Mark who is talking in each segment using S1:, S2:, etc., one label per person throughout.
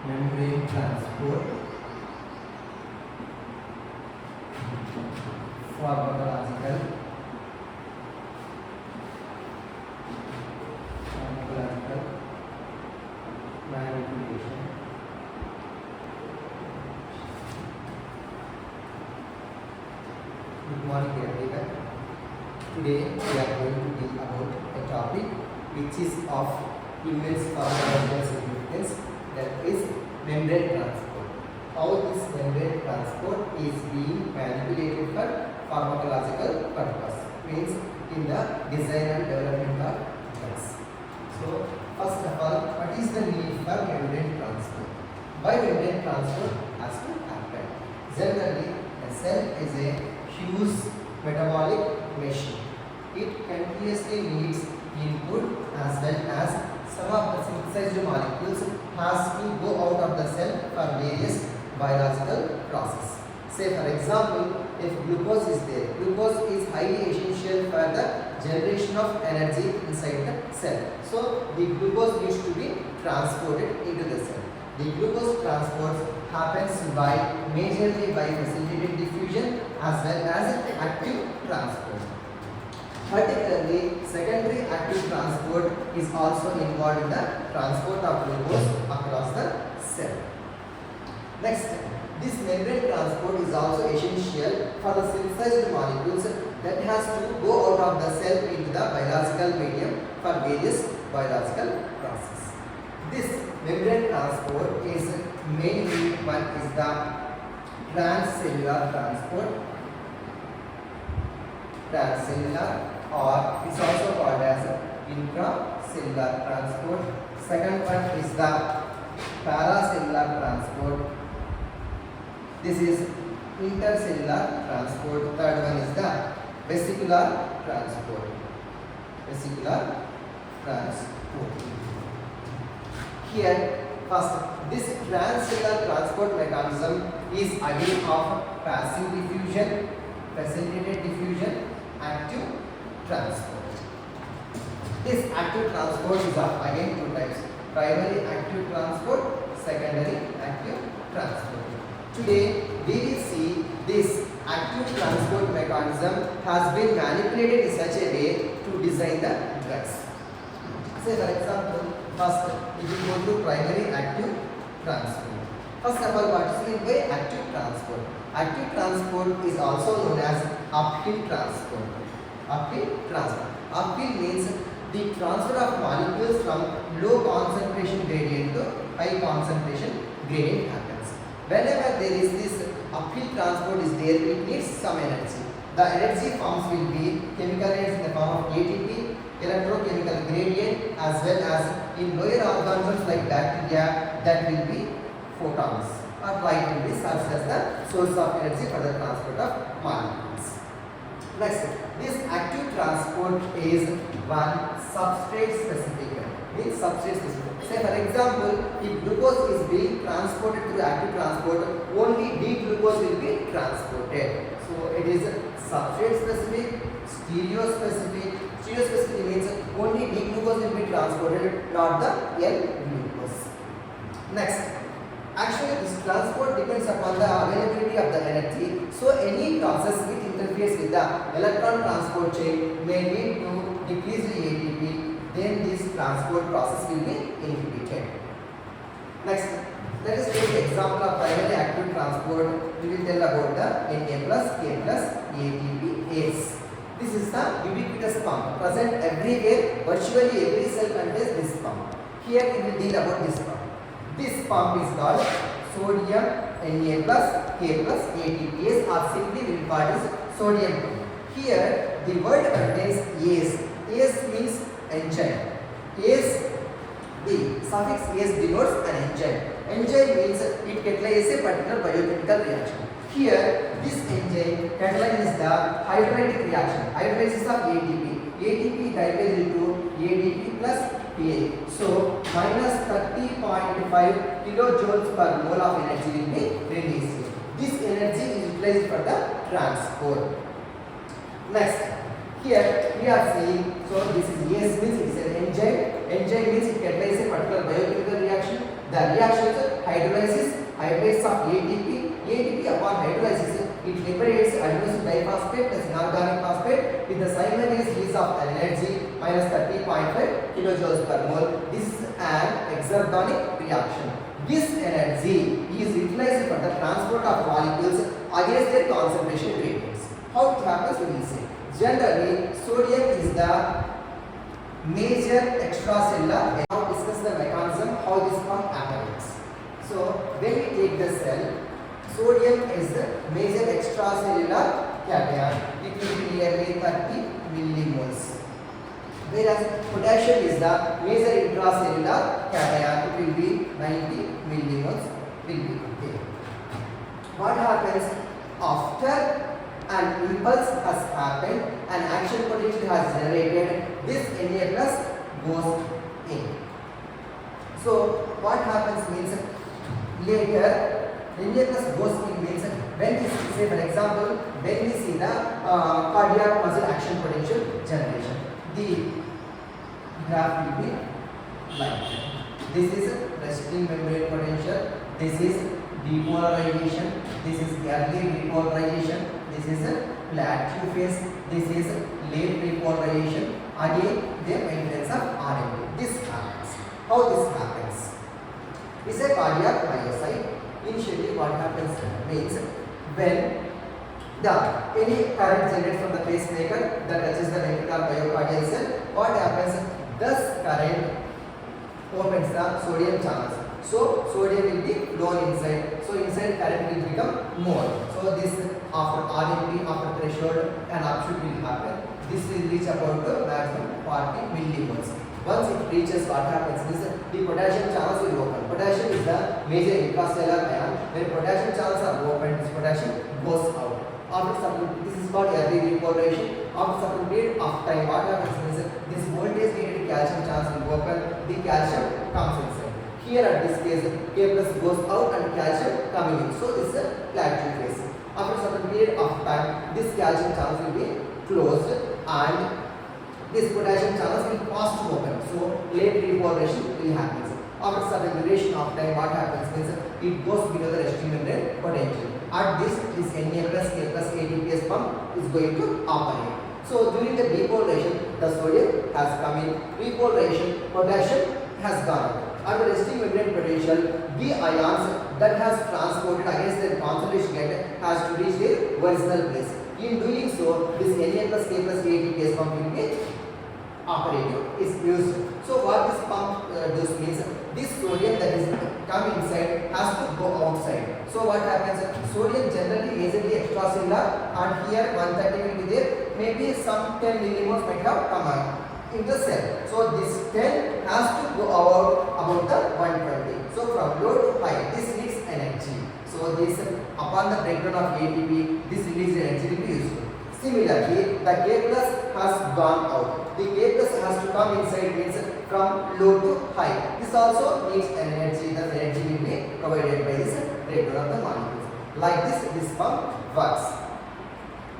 S1: membrane transport, pharmacological manipulation. Good morning everyone. Today we are going to deal about a topic which is of immense pharmacological significance, that is membrane transport. How this membrane transport is being manipulated for pharmacological purpose, means in the design and development of drugs. So first of all, what is the need for membrane transport? Why membrane transport has to happen? Generally, a cell is a huge metabolic machine. It continuously needs input as well as some of the synthesized molecules has to go out of the cell for various biological process. Say for example, if glucose is there, glucose is highly essential for the generation of energy inside the cell. So the glucose needs to be transported into the cell. The glucose transport happens majorly by facilitated diffusion as well as active transport. Particularly, secondary active transport is also involved in the transport of glucose across the cell. Next, this membrane transport is also essential for the synthesized molecules that has to go out of the cell into the biological medium for various biological processes. This membrane transport is mainly one is the transcellular transport, or it's also called as intracellular transport. Second one is the paracellular transport. This is intercellular transport. Third one is the vesicular transport. Here, first, this transcellular transport mechanism is again of passive diffusion, facilitated diffusion, active transport. This active transport is of again two types: primary active transport, secondary active transport. Today we will see this active transport mechanism has been manipulated in such a way to design the drugs. Say for example, first if you go to primary active transport. First of all, what is meant by active transport? Active transport is also known as uphill transport. Uphill means the transfer of molecules from low concentration gradient to high concentration gradient happens. Whenever there is this uphill transport is there, it needs some energy. The energy forms will be chemical energy in the form of ATP, electrochemical gradient, as well as in lower organisms like bacteria, that will be photons, or light will be serves as the source of energy for the transport of molecules. Next, this active transport is one substrate specific. Means substrate specific. Say for example, if glucose is being transported through active transport, only D-glucose will be transported. So it is substrate specific, stereo specific. Stereo specific means only D-glucose will be transported, not the L-glucose. Next, actually this transport depends upon the availability of the energy. So any process which interferes with the electron transport chain may lead to decreased ATP. Then this transport process will be inhibited. Next, let us take the example of primary active transport. We will tell about the Na plus K plus ATPase. This is the ubiquitous pump present everywhere. Virtually every cell contains this pump. Here we will deal about this pump. This pump is called sodium Na plus K plus ATPase, or simply we will call it sodium pump. Here the word contains ase. Ase means enzyme. Ase, the suffix ase denotes an enzyme. Enzyme means it catalyzes a particular biochemical reaction. Here, this enzyme catalyzes the hydrolytic reaction. Hydrolysis of ATP. ATP dilates into ADP plus PA. So, minus 30.5 kilojoules per mole of energy will be released. This energy is utilized for the transport. Next, here we are seeing, so this is ase means it is an enzyme. Enzyme means it catalyzes a particular biochemical reaction. The reaction hydrolysis, hydrates of ATP upon hydrolysis, it liberates adenosine diphosphate as inorganic phosphate with the simultaneous release of energy minus 30.5 kilojoules per mole. This is an exergonic reaction. This energy is utilized for the transport of molecules against their concentration gradients. How it happens, we will see. Generally, sodium is the major extracellular. Now discuss the mechanism how this one operates. So when we take the cell, sodium is the major extracellular cation. It will be nearly 30 millimoles. Whereas potassium is the major intracellular cation. It will be 90 millimoles. Will be there. What happens after an impulse has happened, an action potential has generated, this Na plus goes in. So what happens means later Na plus goes in means when we say, for example, when we see the cardiac muscle action potential generation, the graph will be like that. This is resting membrane potential, this is depolarization, this is early repolarization, this is a plateau phase, this is late repolarization, again the maintenance of RNA. This happens. How this happens? It's a cardiac myocyte. Initially what happens means when any current generated from the pacemaker that touches the ventricular myocardial cell, what happens? This current opens the sodium channels. So sodium will be flown inside. So inside current will become more. So this after RNP, after threshold, an upshoot will happen. This will reach about the maximum 40 millimoles. Once it reaches, what happens is the potassium channels will open. Potassium is the major intracellular ion. When potassium channels are opened, this potassium goes out. After some, this is called early repolarization. After some period of time, what happens is this voltage gated calcium channels will open. The calcium comes inside. Here at this case, K plus goes out and calcium coming in. So this is a plateau phase. After a certain period of time, this calcium channels will be closed and this potassium channels will pass to open. So late repolarization will happen. After a certain duration of time, what happens is it goes below the resting membrane potential. At this Na plus K plus ATPase pump is going to operate. So during the depolarization, the sodium has come in. Repolarization, potassium has gone out. At the resting membrane potential, the ions that has transported against their concentration gate has to reach their original place. In doing so, this Na plus K plus ATPase pump will be operative, is used. So what this pump does means this sodium that is come inside has to go outside. So what happens? Sodium generally majorly extracellular, and here 130 will be there. Maybe some 10 millimoles might have come out in the cell. So this 10 has to go out about the 120. So from low to high, this needs energy. So this upon the breakdown of ATP, this released energy will be useful. Similarly, the K plus has gone out. The K plus has to come inside means from low to high. This also needs energy. The energy will be provided by this breakdown of the molecules. Like this pump works.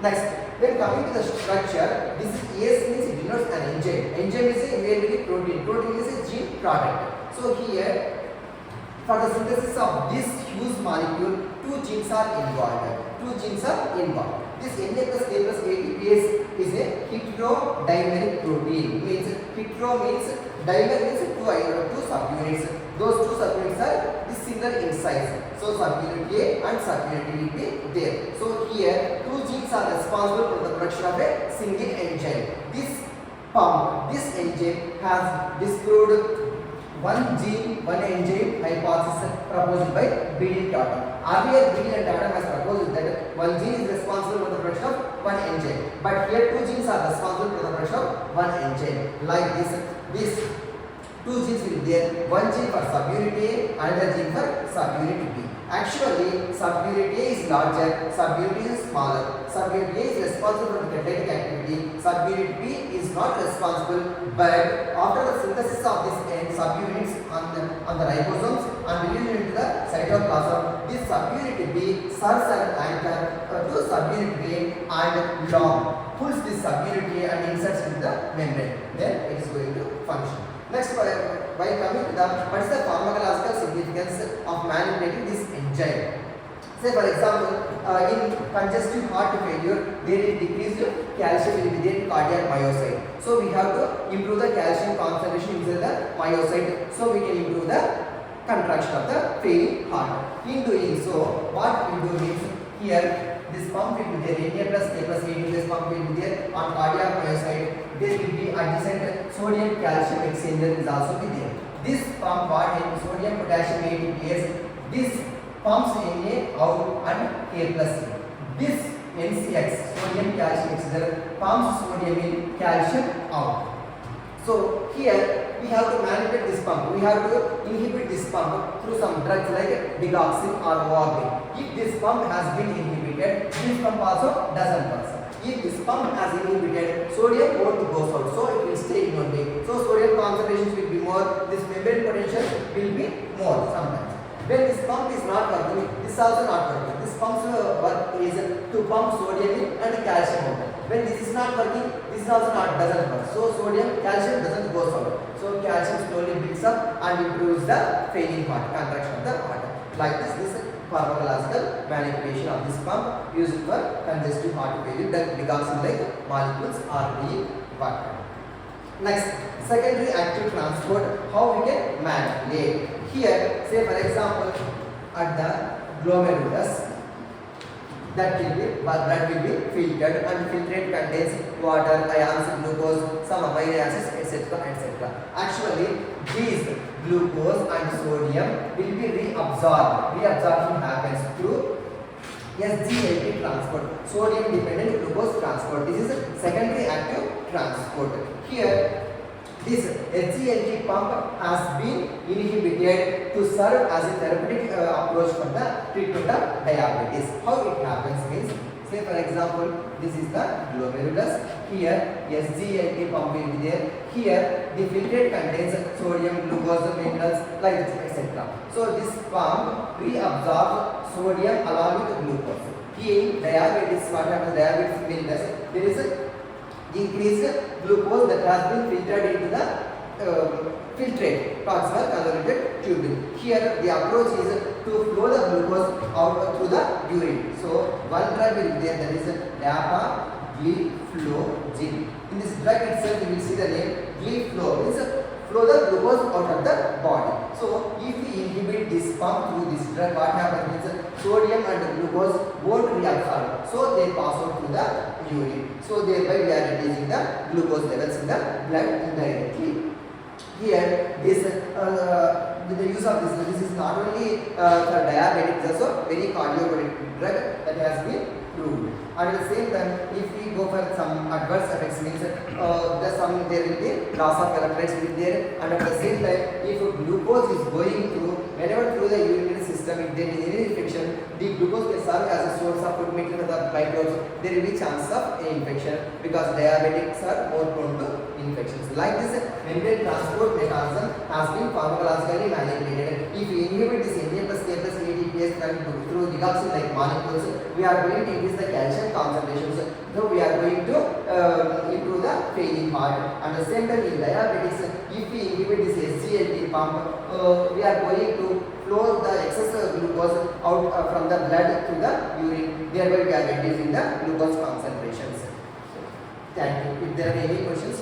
S1: Next, when coming to the structure, this is AS means it denotes an enzyme. Enzyme is a mainly protein. Protein is a gene product. So here, for the synthesis of this huge molecule, two genes are involved. This Na plus K plus ATPase is a heterodimeric protein. Means hetero means dimer means two subunits. Those two subunits are similar in size. So subunit A and subunit B will be there. So here two genes are responsible for the production of a single enzyme. This enzyme has discovered one gene, one enzyme hypothesis proposed by Beadle and Tatum. Earlier, Beadle and Tatum has proposed that one gene is responsible for the production of one enzyme. But here two genes are responsible for the production of one enzyme. Like this two genes will be there. One gene for subunit A, another gene for subunit B. Actually, subunit A is larger, subunit B is smaller. Subunit A is responsible for the catalytic activity, subunit B is not responsible, but after the synthesis of these subunits on the ribosomes and released into the cytoplasm, this subunit B serves as an anchor to subunit A and long pulls this subunit A and inserts into the membrane. Then it is going to function. Next, by coming to the what is the pharmacological significance significance of manipulating this enzyme. Say for example, in congestive heart failure, there is decreased calcium will be there in cardiac myocyte. So we have to improve the calcium concentration inside the myocyte, so we can improve the contraction of the failing heart. In doing so, what we do is here this pump will be there, Na plus K plus ATP pump will be there on cardiac myocyte. There will be adjacent sodium calcium exchanger is also be there. This pump what in sodium potassium ATPase, this pumps Na out and K plus C. This NCX sodium calcium exchanger pumps sodium in, calcium out. So here we have to manipulate this pump. We have to inhibit this pump through some drugs like digoxin or ORB. If this pump has been inhibited, this pump also doesn't work. If this pump has inhibited, sodium won't go out, so it will stay in only. So sodium concentrations will be more, this membrane potential will be more sometimes. When this pump is not working, this is also not working. This pump's work is to pump sodium in and calcium out. When this is not working, this is also doesn't work. So sodium, calcium doesn't go out. So calcium slowly builds up and improves the failing heart, contraction of the heart. Like this pharmacological manipulation of this pump used for congestive heart failure, that digoxin like molecules are being worked. Next, secondary active transport, how we can manipulate. Here, say for example, at the glomerulus, that will be blood will be filtered, and filtrate contains water, ions, glucose, some amino acids, etc. etc. Actually, these glucose and sodium will be reabsorbed. Reabsorption happens through SGLT transport, sodium dependent glucose transport. This is secondary active transport. Here, this SGLT pump has been inhibited to serve as a therapeutic approach for the treatment of diabetes. How it happens means, say for example, this is the glomerulus. Here, SGLT pump will be there. Here, the filtrate contains sodium, glucose, minerals, like this, etc. So this pump reabsorbs sodium along with glucose. In diabetes, what happens? Diabetes means there is a increased glucose that has been filtered into the filtrate proximal convoluted tubule. Here the approach is to flow the glucose out through the urine. So one drug will be there, that is dapagliflozin. In this drug itself you will see the name gliflo, means flow the glucose out of the body. So if we inhibit this pump through this drug, what happens means sodium and glucose won't reabsorb, so they pass out through the urine. So thereby we are reducing the glucose levels in the blood indirectly. Here, this the use of this is not only for diabetic, also very cardioprotective drug that has been proved. And at the same time, if we go for some adverse effects, means there will be loss of electrolytes will be there, and at the same time, if glucose is going through, whenever through the urinary system, if there is any infection, the glucose will serve as a source of food making for the microbes. There will be chance of infection because diabetics are more prone to infections. Like this membrane transport mechanism has been pharmacologically manipulated. If we inhibit this Na plus K plus ATPase through digoxin like molecules, we are going to increase the calcium concentrations. So we are going to improve the failing heart. At the same time, in diabetics, if we inhibit this SGLT pump, we are going to flow the excess glucose out from the blood to the urine. Thereby we are reducing the glucose concentrations. Thank you. If there are any questions,